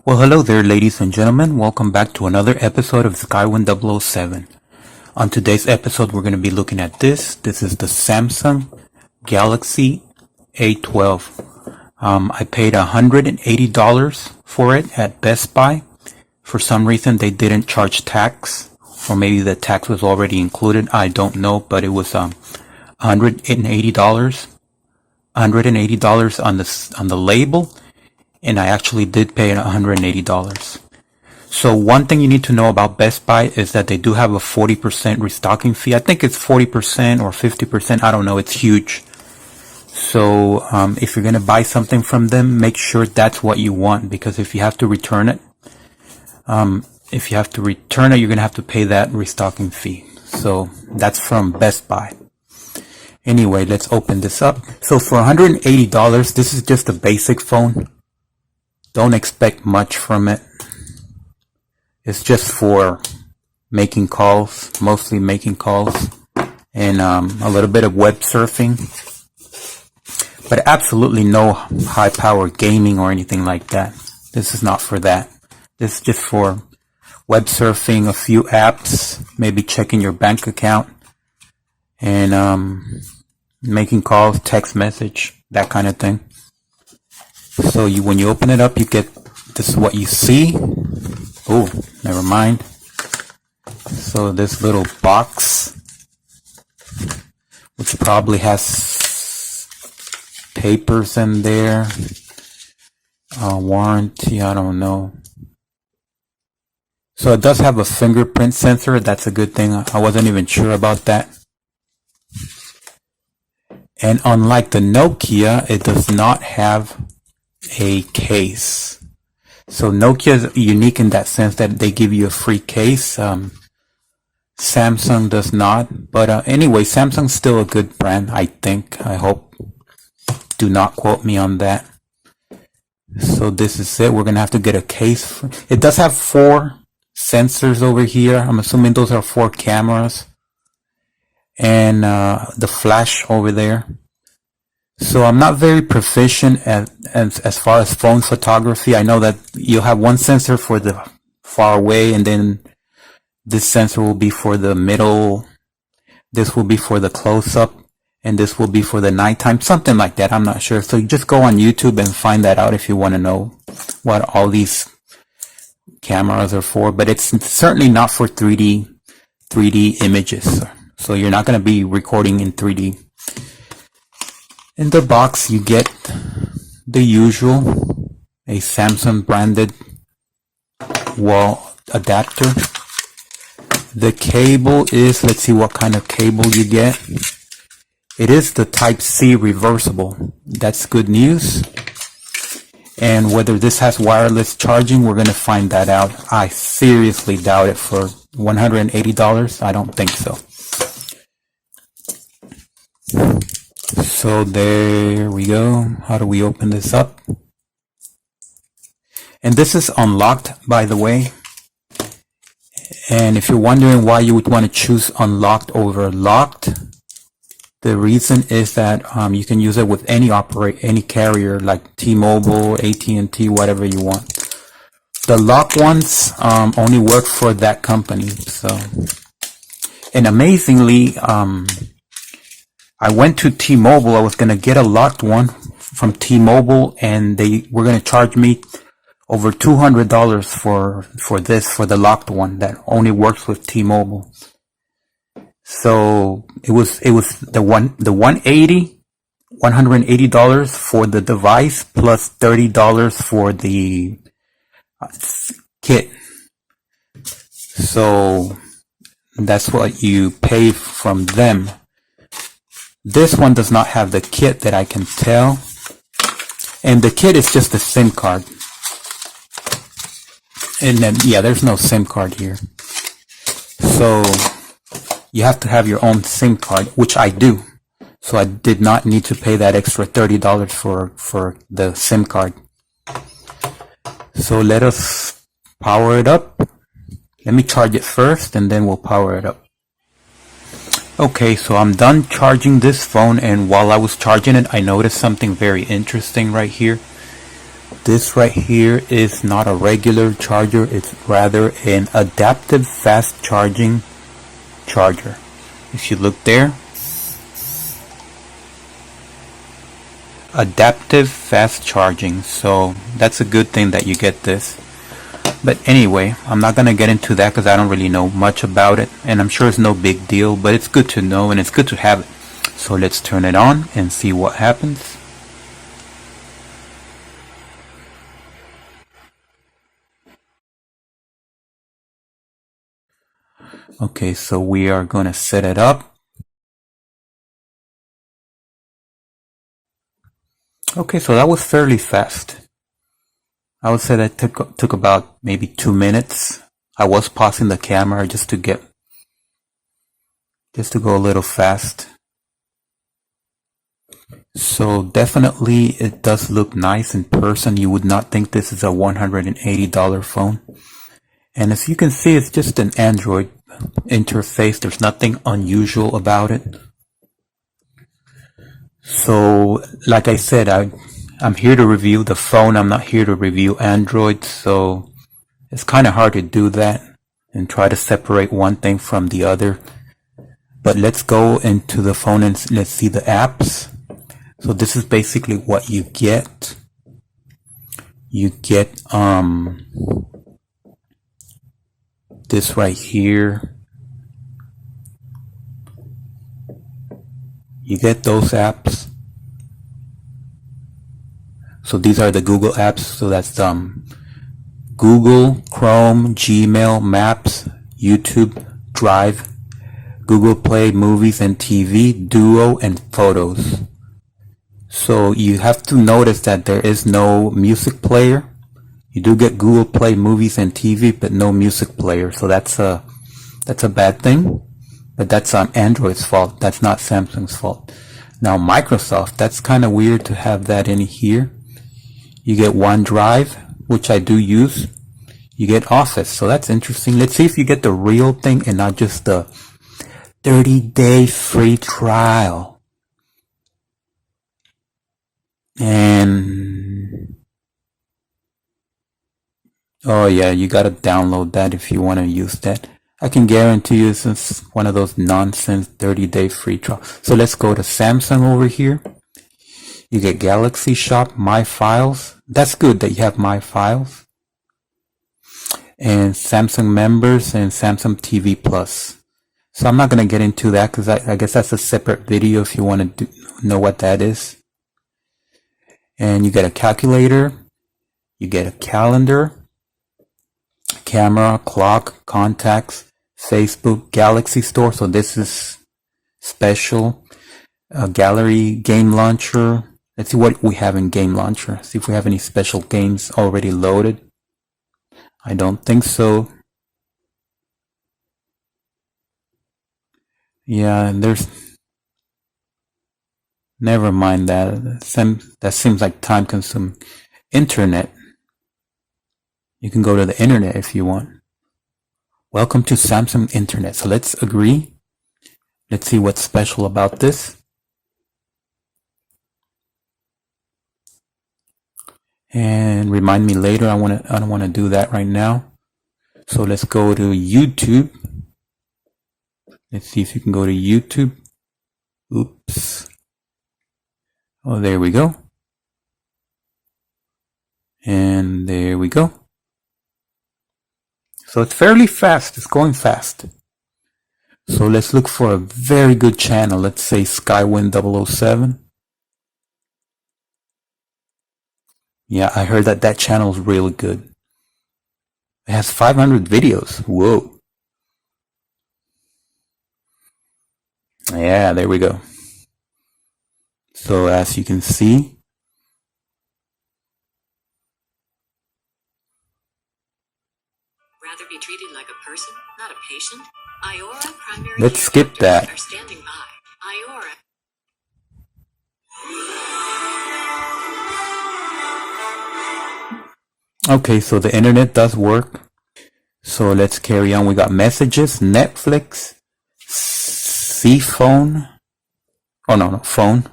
Well, hello there, ladies and gentlemen. Welcome back to another episode of Skywin 007. On today's episode, we're going to be looking at this. This is the Samsung Galaxy A12. I paid $180 for it at Best Buy. For some reason, they didn't charge tax, or maybe the tax was already included. I don't know, but it was $180. $180 on the label. And I actually did pay $180. So one thing you need to know about Best Buy is that they do have a 40% restocking fee. I think it's 40% or 50%. I don't know. It's huge. So if you're going to buy something from them, make sure that's what you want, because if you have to return it, you're going to have to pay that restocking fee. So that's from Best Buy. Anyway, let's open this up. So for $180, this is just a basic phone. Don't expect much from it. It's just for making calls, mostly making calls, and a little bit of web surfing. But absolutely no high power gaming or anything like that. This is not for that. This is just for web surfing, a few apps, maybe checking your bank account, and making calls, text message, that kind of thing. So when you open it up, you get, this is what you see. Oh, never mind. So this little box, which probably has papers in there, warranty, I don't know. So it does have a fingerprint sensor. That's a good thing. I wasn't even sure about that. And unlike the Nokia, it does not have a case. So Nokia is unique in that sense that they give you a free case. Samsung does not. But anyway, Samsung's still a good brand, I think. I hope. Do not quote me on that. So this is it. We're going to have to get a case. It does have 4 sensors over here. I'm assuming those are 4 cameras. And the flash over there. So I'm not very proficient as far as phone photography. I know that you'll have one sensor for the far away, and then this sensor will be for the middle, this will be for the close-up, and this will be for the nighttime, something like that. I'm not sure. So you just go on YouTube and find that out if you want to know what all these cameras are for. But it's certainly not for 3D images. So you're not going to be recording in 3D. In the box, you get the usual, a Samsung branded wall adapter. The cable is, let's see what kind of cable you get. It is the Type-C reversible. That's good news. And whether this has wireless charging, we're going to find that out. I seriously doubt it for $180. I don't think so. So there we go. How do we open this up? And this is unlocked, by the way. And if you're wondering why you would want to choose unlocked over locked, the reason is that you can use it with any carrier like T-Mobile, AT&T, whatever you want. The locked ones only work for that company. So, and amazingly, I went to T-Mobile. I was going to get a locked one from T-Mobile, and they were going to charge me over $200 for the locked one that only works with T-Mobile. So it was the $180 for the device plus $30 for the kit. So that's what you pay from them. This one does not have the kit that I can tell. And the kit is just a SIM card. And then, yeah, there's no SIM card here. So you have to have your own SIM card, which I do. So I did not need to pay that extra $30 for the SIM card. So let us power it up. Let me charge it first, and then we'll power it up. Okay, so I'm done charging this phone, and while I was charging it, I noticed something very interesting right here. this right here is not a regular charger, it's rather an adaptive fast charging charger. If you look there, adaptive fast charging, so that's a good thing that you get this. But anyway, I'm not gonna get into that because I don't really know much about it, and I'm sure it's no big deal, but it's good to know and it's good to have it. So let's turn it on and see what happens. Okay, so we are going to set it up. Okay, so that was fairly fast. I would say that took about maybe 2 minutes. I was pausing the camera just to go a little fast. So definitely it does look nice in person. You would not think this is a $180 phone. And as you can see, it's just an Android interface. There's nothing unusual about it. So like I said, I'm here to review the phone. I'm not here to review Android. So it's kind of hard to do that and try to separate one thing from the other. But let's go into the phone and let's see the apps. So this is basically what you get. You get this right here. You get those apps. So these are the Google apps. So that's Google, Chrome, Gmail, Maps, YouTube, Drive, Google Play, Movies and TV, Duo, and Photos. So you have to notice that there is no music player. You do get Google Play, Movies and TV, but no music player. So that's a bad thing. But that's Android's fault. That's not Samsung's fault. Now Microsoft, that's kind of weird to have that in here. You get OneDrive, which I do use. You get Office, so that's interesting. Let's see if you get the real thing and not just the 30-day free trial. And oh yeah, you gotta download that if you want to use that. I can guarantee you this is one of those nonsense 30-day free trial. So let's go to Samsung over here. You get Galaxy Shop, My Files. That's good that you have My Files. And Samsung Members and Samsung TV Plus. So I'm not going to get into that because I guess that's a separate video if you want to know what that is. And you get a calculator. You get a calendar, camera, clock, contacts, Facebook, Galaxy Store. So this is special. Gallery, game launcher. Let's see what we have in game launcher. See if we have any special games already loaded. I don't think so. Yeah, there's... Never mind that. That seems like time consuming. Internet. You can go to the internet if you want. Welcome to Samsung Internet. So let's agree. Let's see what's special about this. And remind me later. I don't want to do that right now. So let's go to YouTube. Let's see if you can go to YouTube. Oops. Oh, there we go. And there we go. So it's fairly fast. It's going fast. So let's look for a very good channel. Let's say Skywind 007. Yeah, I heard that channel is really good. It has 500 videos. Whoa. Yeah, there we go. So as you can see, rather be treated like a person, not a patient. Iora primary let's skip that. are standing by. Iora. Okay, so the internet does work. So let's carry on. We got messages, Netflix, C-phone. Oh no, phone.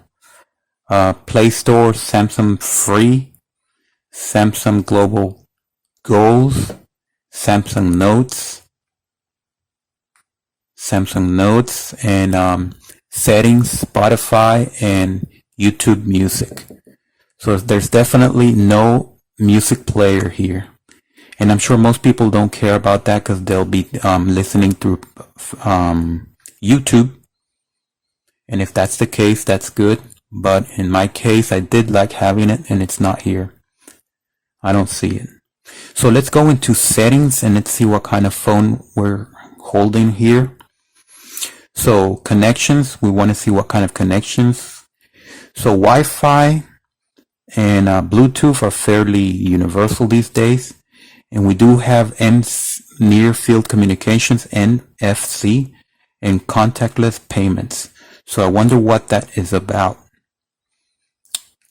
Play Store, Samsung Free, Samsung Global Goals, Samsung Notes, and settings, Spotify, and YouTube Music. So there's definitely no music player here. And I'm sure most people don't care about that because they'll be listening through YouTube. And if that's the case, that's good. But in my case, I did like having it, and it's not here. I don't see it. So let's go into settings and let's see what kind of phone we're holding here. So connections, we want to see what kind of connections. So Wi-Fi and Bluetooth are fairly universal these days. And we do have near field communications, NFC, and contactless payments. So I wonder what that is about.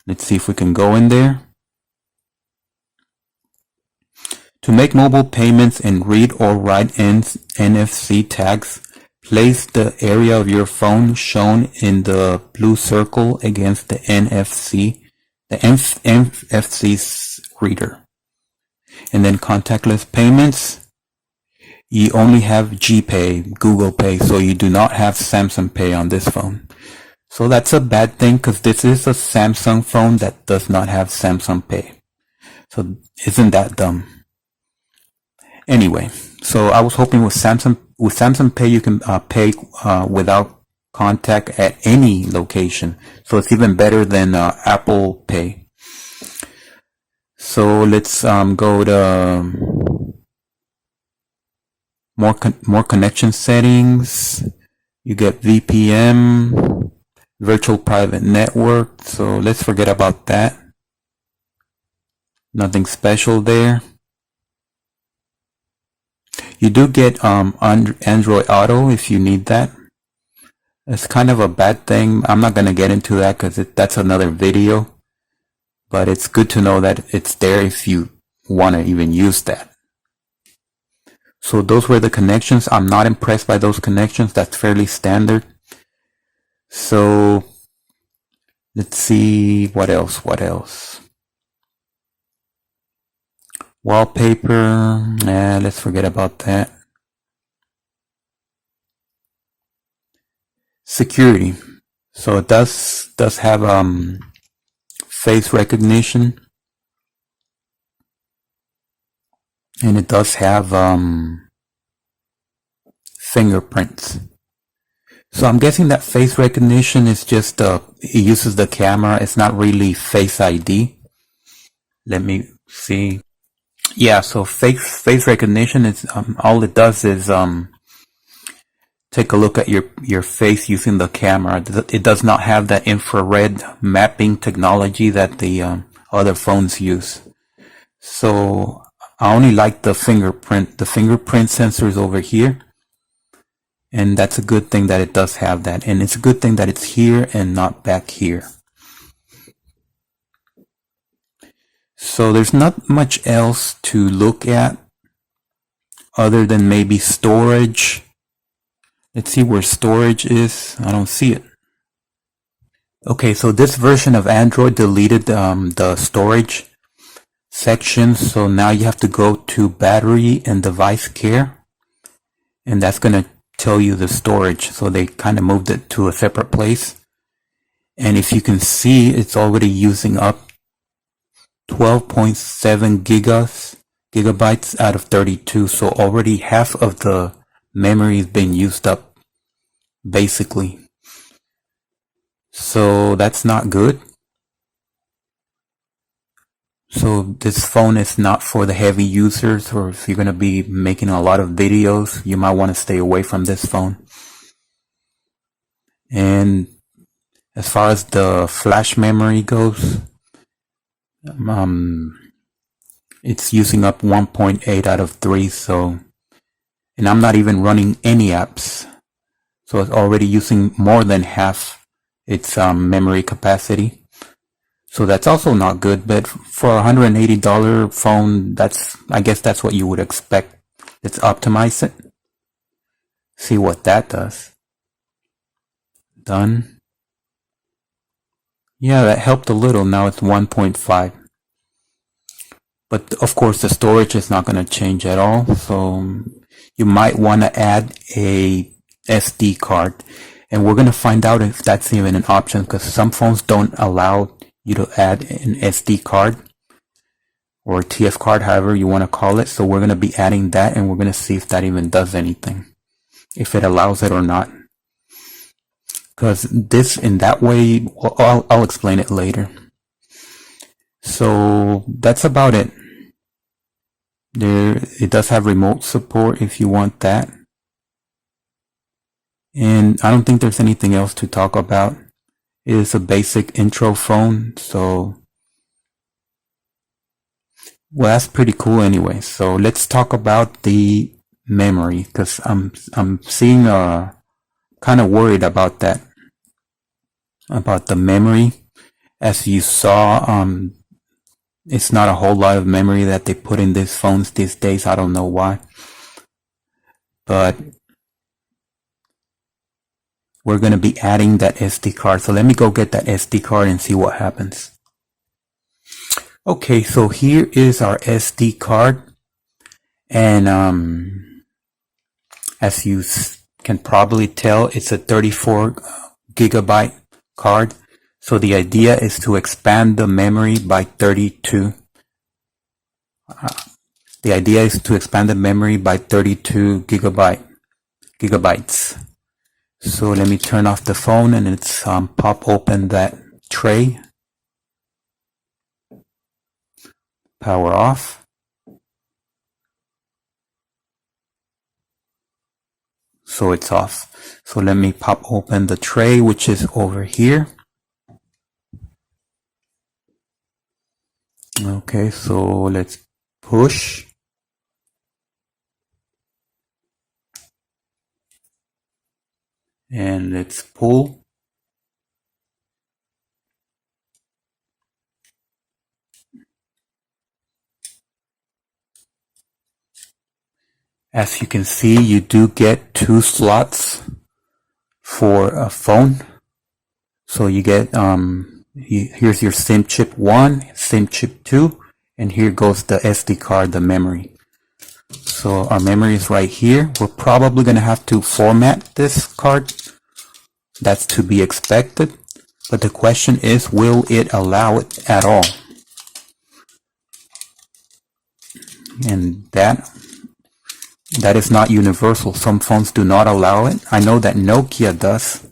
Let's see if we can go in there. To make mobile payments and read or write NFC tags, place the area of your phone shown in the blue circle against the NFC reader. And then contactless payments, you only have GPay, Google Pay, so you do not have Samsung Pay on this phone. So that's a bad thing because this is a Samsung phone that does not have Samsung Pay. So isn't that dumb? Anyway, so I was hoping with Samsung Pay you can pay without contact at any location. So it's even better than Apple Pay. So let's go to more connection settings. You get VPN, virtual private network. So let's forget about that. Nothing special there. You do get Android Auto if you need that. It's kind of a bad thing. I'm not going to get into that because that's another video. But it's good to know that it's there if you want to even use that. So those were the connections. I'm not impressed by those connections. That's fairly standard. So let's see what else. Wallpaper. Let's forget about that. Security. So it does have face recognition, and it does have fingerprints. So I'm guessing that face recognition is just it uses the camera. It's not really Face ID. Let me see. Yeah, so face recognition is all it does is take a look at your face using the camera. It does not have that infrared mapping technology that the other phones use. So I only like the fingerprint. The fingerprint sensor is over here. And that's a good thing that it does have that. And it's a good thing that it's here and not back here. So there's not much else to look at other than maybe storage. Let's see where storage is. I don't see it. Okay, so this version of Android deleted the storage section. So now you have to go to battery and device care. And that's going to tell you the storage. So they kind of moved it to a separate place. And if you can see, it's already using up 12.7 gigabytes out of 32. So already half of the memory has been used up, basically. So that's not good. So this phone is not for the heavy users, or if you're going to be making a lot of videos, you might want to stay away from this phone. And as far as the flash memory goes, it's using up 1.8 out of 3. So, and I'm not even running any apps. So it's already using more than half its memory capacity. So that's also not good, but for a $180 phone, I guess that's what you would expect. Let's optimize it. See what that does. Done. Yeah, that helped a little. Now it's 1.5. But of course the storage is not going to change at all. So you might want to add a SD card. And we're going to find out if that's even an option, because some phones don't allow you to add an SD card or TF card, however you want to call it. So we're going to be adding that, and we're going to see if that even does anything, if it allows it or not. Because this, in that way, well, I'll explain it later. So that's about it. It does have remote support if you want that. And I don't think there's anything else to talk about. It is a basic intro phone, so well, that's pretty cool anyway. So let's talk about the memory, because I'm seeing kind of worried about that, about the memory. As you saw, it's not a whole lot of memory that they put in these phones these days. I don't know why, but we're going to be adding that SD card. So let me go get that SD card and see what happens. Okay, so here is our SD card. And as you can probably tell, it's a 34 gigabyte card. So the idea is to expand the memory by 32. The idea is to expand the memory by 32 gigabytes. So let me turn off the phone and let's pop open that tray. Power off. So it's off. So let me pop open the tray, which is over here. Okay, so let's push. And let's pull. As you can see, you do get 2 slots for a phone. So you get, here's your SIM chip 1, SIM chip 2, and here goes the SD card, the memory. So our memory is right here. We're probably going to have to format this card. That's to be expected. But the question is, will it allow it at all? And that is not universal. Some phones do not allow it. I know that Nokia does.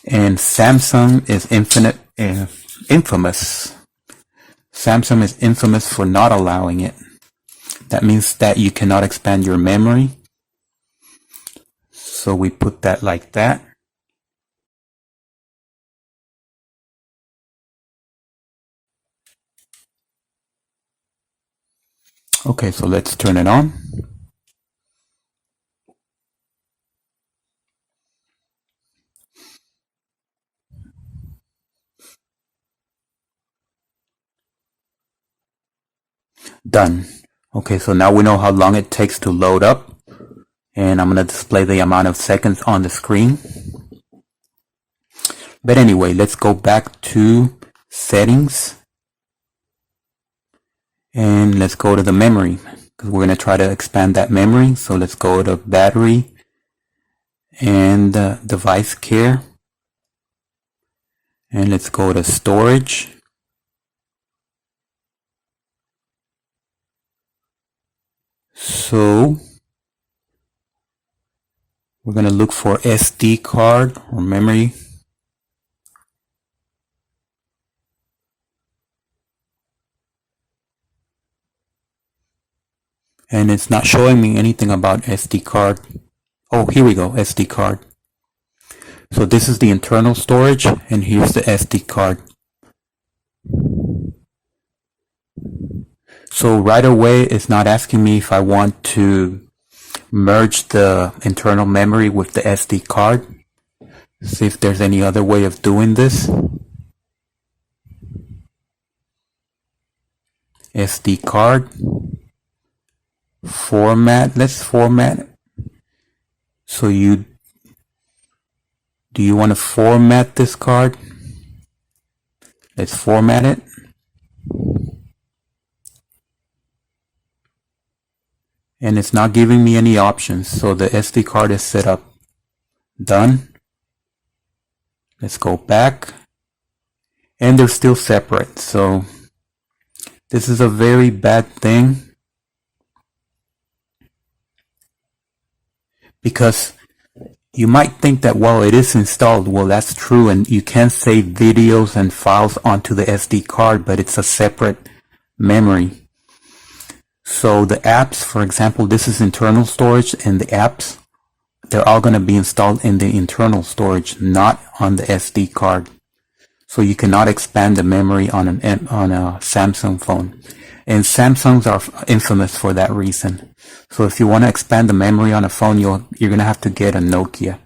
And Samsung is infamous. Samsung is infamous for not allowing it. That means that you cannot expand your memory. So we put that like that. Okay, so let's turn it on. Done. Okay, so now we know how long it takes to load up, and I'm going to display the amount of seconds on the screen. But anyway, let's go back to settings, and let's go to the memory, because we're going to try to expand that memory. So let's go to battery and device care, and let's go to storage. So we're going to look for SD card or memory. And it's not showing me anything about SD card. Oh, here we go, SD card. So this is the internal storage, and here's the SD card. So right away, it's not asking me if I want to merge the internal memory with the SD card. See if there's any other way of doing this. SD card. Format. Let's format it. So do you want to format this card? Let's format it. and it's not giving me any options. So the SD card is set up. Done. Let's go back. And they're still separate. So this is a very bad thing, because you might think that, well, it is installed. Well, that's true, and you can save videos and files onto the SD card, but it's a separate memory. So the apps, for example, this is internal storage, and the apps, they're all going to be installed in the internal storage, not on the SD card. So you cannot expand the memory on a Samsung phone. And Samsungs are infamous for that reason. So if you want to expand the memory on a phone, you're going to have to get a Nokia.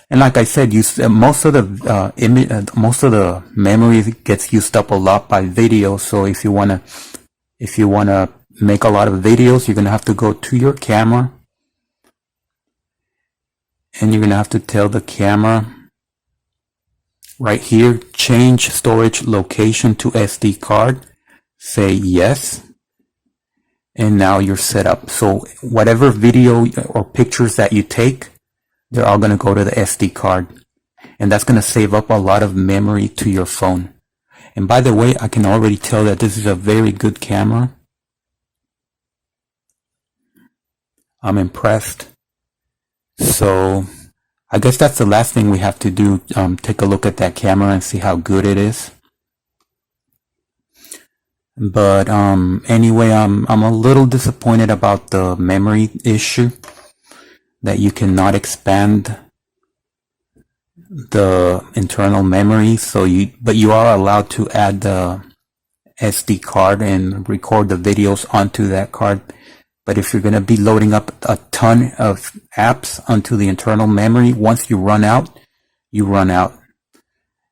And like I said, most of the memory gets used up a lot by video. So if you want to make a lot of videos, you're going to have to go to your camera, and you're going to have to tell the camera right here, change storage location to SD card. Say yes, and now you're set up. So whatever video or pictures that you take, they're all going to go to the SD card, and that's going to save up a lot of memory to your phone. And by the way, I can already tell that this is a very good camera. I'm impressed. So I guess that's the last thing we have to do. Take a look at that camera and see how good it is. But anyway, I'm a little disappointed about the memory issue, that you cannot expand the internal memory. But you are allowed to add the SD card and record the videos onto that card. But if you're going to be loading up a ton of apps onto the internal memory, once you run out, you run out.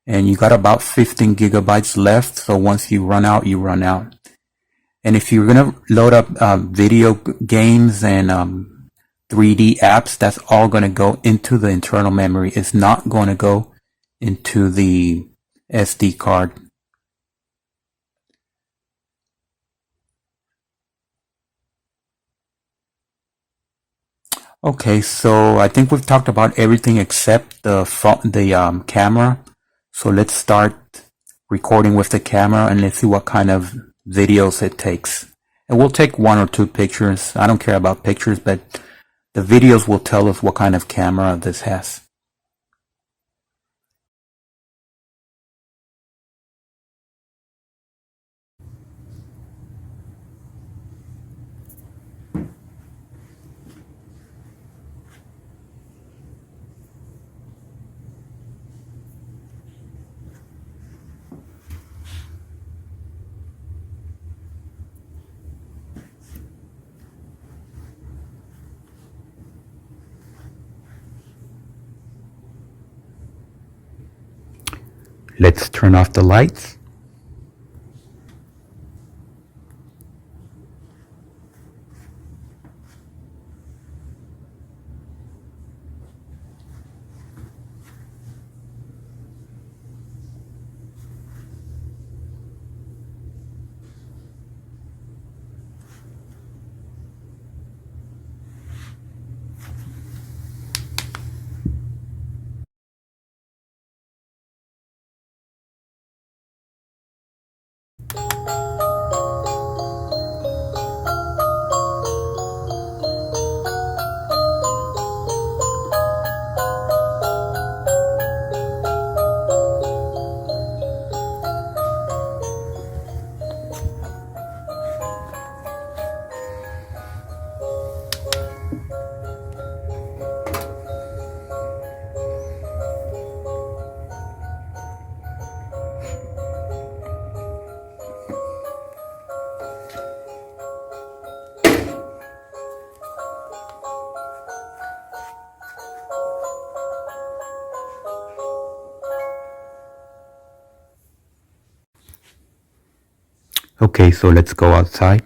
And you got about 15 gigabytes left. So once you run out, you run out. And if you're going to load up video games and 3D apps, that's all going to go into the internal memory. It's not going to go into the SD card. Okay, so I think we've talked about everything except the camera. So let's start recording with the camera, and let's see what kind of videos it takes. And we'll take 1 or 2 pictures. I don't care about pictures, but the videos will tell us what kind of camera this has. Let's turn off the lights. Okay, so let's go outside.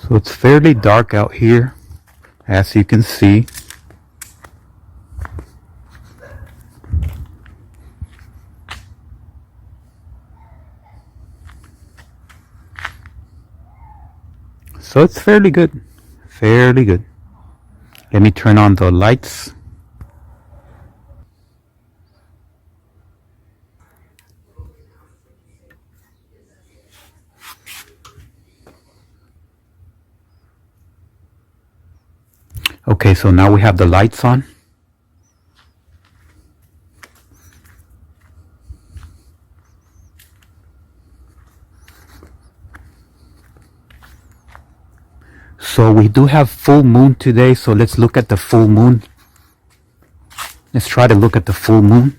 So it's fairly dark out here, as you can see. So it's fairly good, fairly good. Let me turn on the lights. Okay, so now we have the lights on. So we do have full moon today, so let's look at the full moon. Let's try to look at the full moon.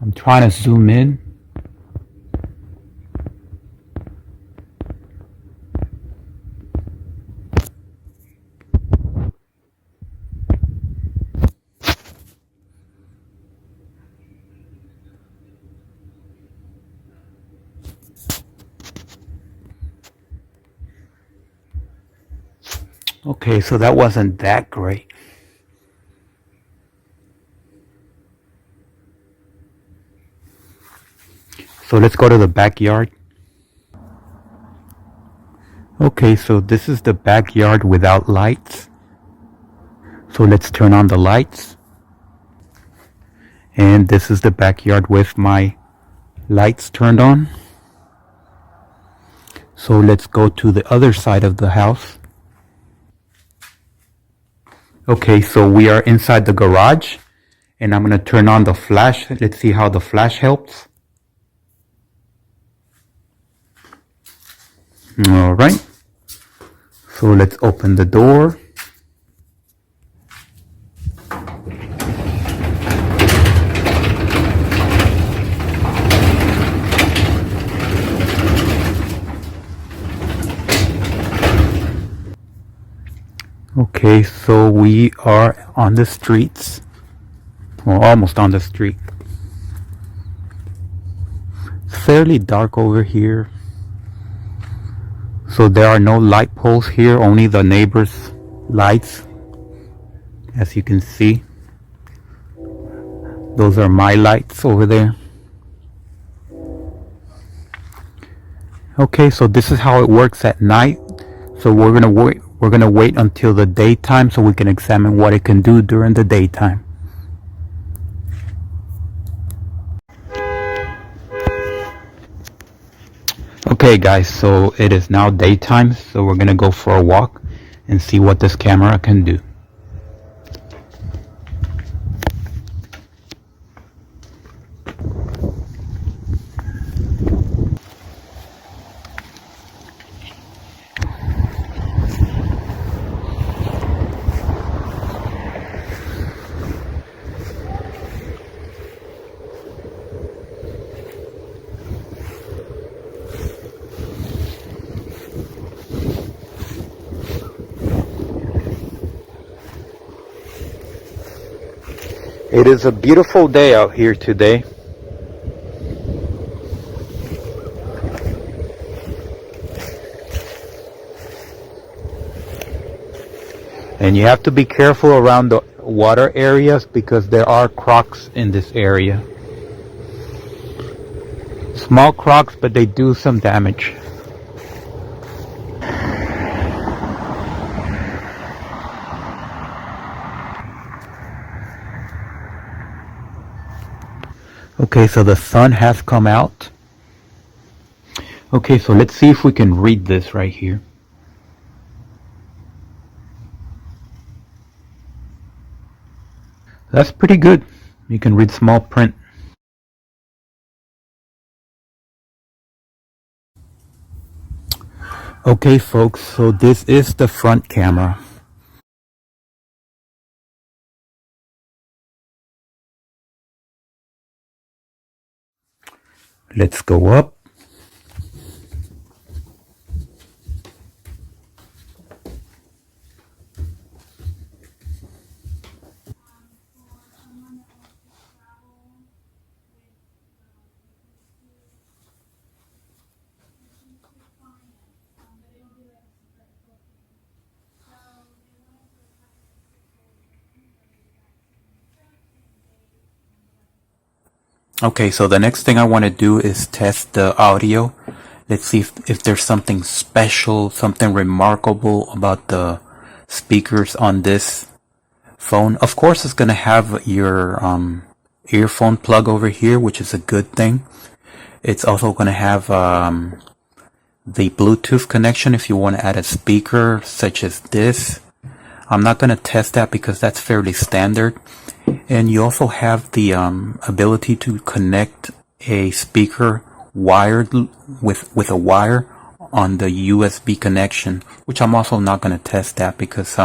I'm trying to zoom in. Okay, so that wasn't that great. So let's go to the backyard. Okay, so this is the backyard without lights. So let's turn on the lights. And this is the backyard with my lights turned on. So let's go to the other side of the house. Okay, so we are inside the garage, and I'm going to turn on the flash. Let's see how the flash helps. All right. So let's open the door. Okay, so we are on the streets, or almost on the street. It's fairly dark over here. So there are no light poles here, only the neighbors' lights. As you can see, those are my lights over there. Okay, so this is how it works at night. So we're gonna wait until the daytime so we can examine what it can do during the daytime. Okay guys, so it is now daytime, so we're gonna go for a walk and see what this camera can do. It is a beautiful day out here today. And you have to be careful around the water areas because there are crocs in this area. Small crocs, but they do some damage. Okay, so the sun has come out. Okay, so let's see if we can read this right here. That's pretty good. You can read small print. Okay folks, so this is the front camera. Let's go up. Okay, so the next thing I want to do is test the audio. Let's see if there's something special, something remarkable about the speakers on this phone. Of course, it's going to have your earphone plug over here, which is a good thing. It's also going to have the Bluetooth connection if you want to add a speaker such as this. I'm not going to test that because that's fairly standard. And you also have the ability to connect a speaker wired with a wire on the USB connection, which I'm also not going to test that because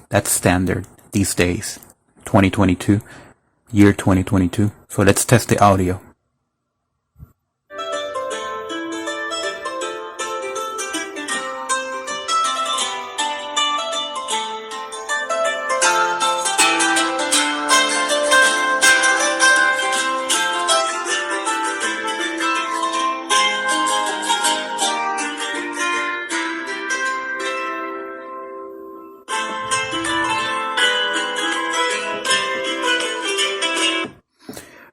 that's standard these days, 2022, year 2022. So let's test the audio.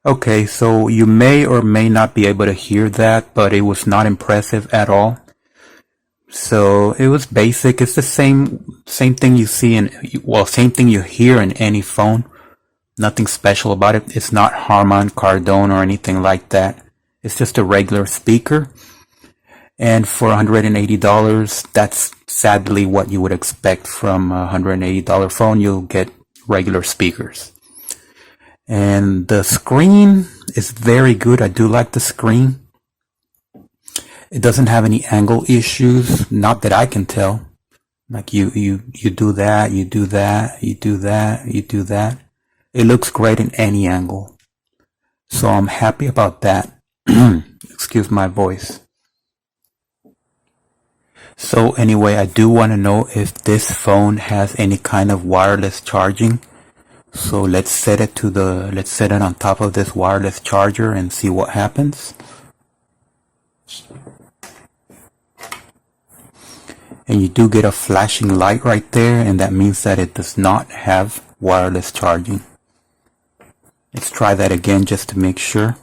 Okay, so you may or may not be able to hear that, but it was not impressive at all. So it was basic. It's the same thing you see same thing you hear in any phone. Nothing special about it. It's not Harman Kardon or anything like that. It's just a regular speaker. And for $180, that's sadly what you would expect from a $180 phone. You'll get regular speakers. And the screen is very good. I do like the screen. It doesn't have any angle issues, not that I can tell. Like you do that, you do that, you do that, you do that. It looks great in any angle. So I'm happy about that. Excuse my voice. So anyway, I do want to know if this phone has any kind of wireless charging. So let's set it on top of this wireless charger and see what happens. And you do get a flashing light right there, and that means that it does not have wireless charging. Let's try that again just to make sure.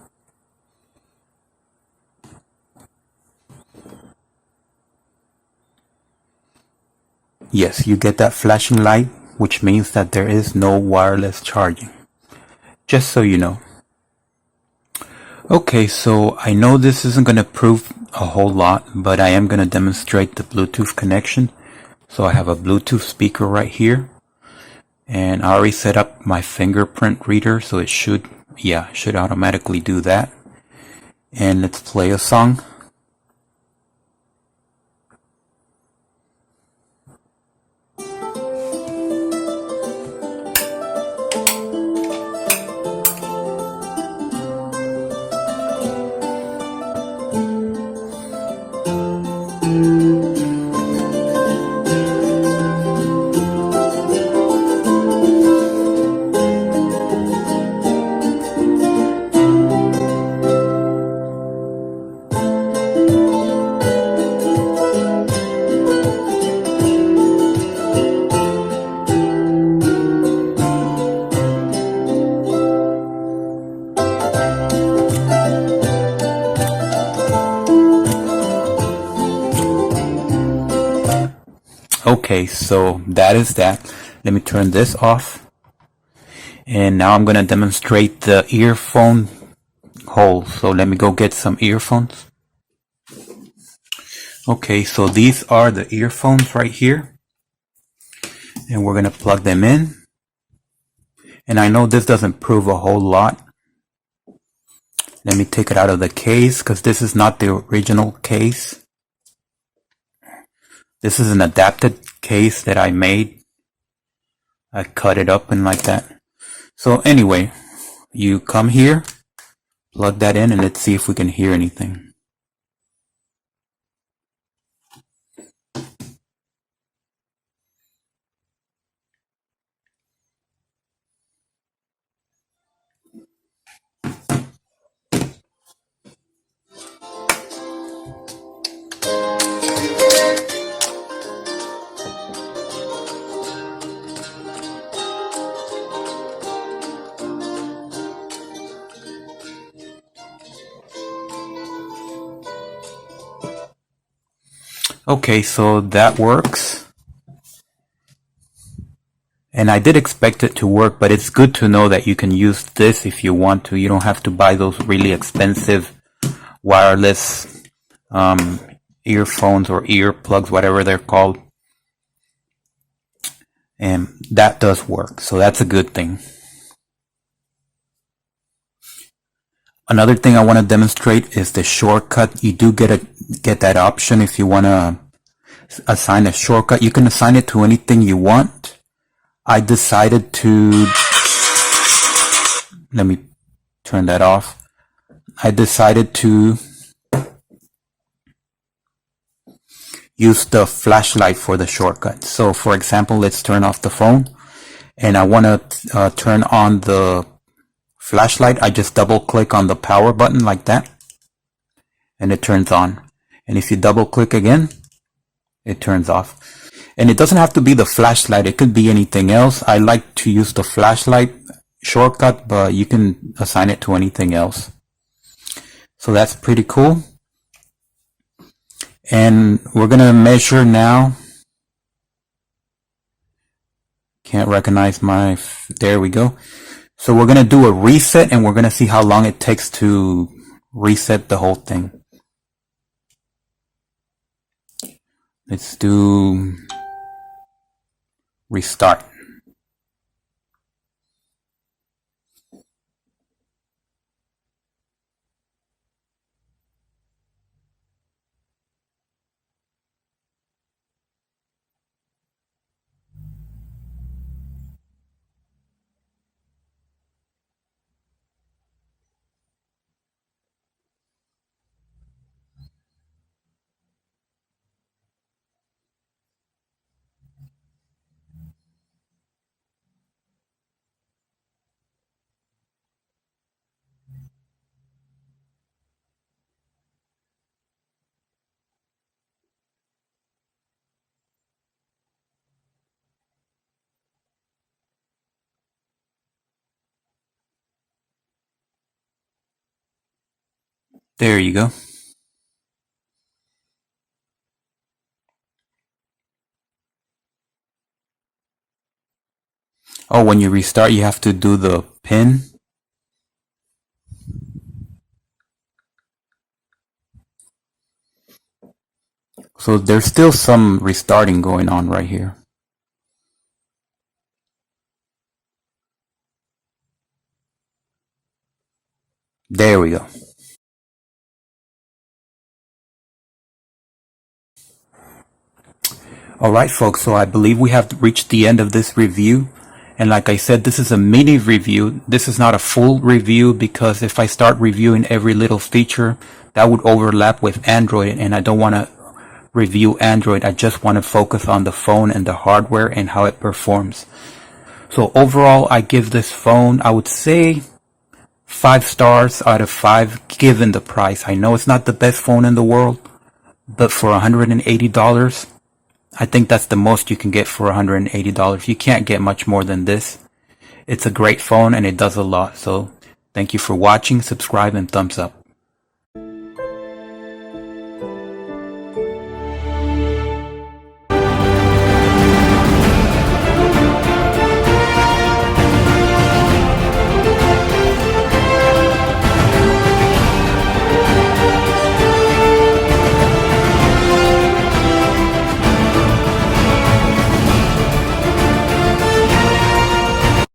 Yes, you get that flashing light, which means that there is no wireless charging. Just so you know. Okay, so I know this isn't going to prove a whole lot, but I am going to demonstrate the Bluetooth connection. So I have a Bluetooth speaker right here. And I already set up my fingerprint reader, so it should automatically do that. And let's play a song. Okay, so that is that. Let me turn this off. And now I'm going to demonstrate the earphone hole. So let me go get some earphones. Okay, so these are the earphones right here. And we're going to plug them in. And I know this doesn't prove a whole lot. Let me take it out of the case because this is not the original case. This is an adapted case that I made. I cut it up and like that. So anyway, you come here, plug that in, and let's see if we can hear anything. Okay, so that works. And I did expect it to work, but it's good to know that you can use this if you want to. You don't have to buy those really expensive wireless earphones or earplugs, whatever they're called. And that does work, so that's a good thing. Another thing I want to demonstrate is the shortcut. You do get that option if you want to assign a shortcut. You can assign it to anything you want. I decided to, let me turn that off. I decided to use the flashlight for the shortcut. So for example, let's turn off the phone and I want to turn on the flashlight. I just double click on the power button like that and it turns on. And if you double click again, it turns off. And it doesn't have to be the flashlight, it could be anything else. I like to use the flashlight shortcut, but you can assign it to anything else. So that's pretty cool. And we're gonna measure now. Can't recognize my, there we go. So we're gonna do a reset and we're gonna see how long it takes to reset the whole thing. Let's do restart. There you go. Oh, when you restart, you have to do the pin. So there's still some restarting going on right here. There we go. Alright folks, so I believe we have reached the end of this review. And like I said, this is a mini review. This is not a full review because if I start reviewing every little feature, that would overlap with Android and I don't want to review Android. I just want to focus on the phone and the hardware and how it performs. So overall, I give this phone, I would say 5 stars out of 5 given the price. I know it's not the best phone in the world, but for $180, I think that's the most you can get for $180. You can't get much more than this. It's a great phone and it does a lot. So thank you for watching, subscribe and thumbs up.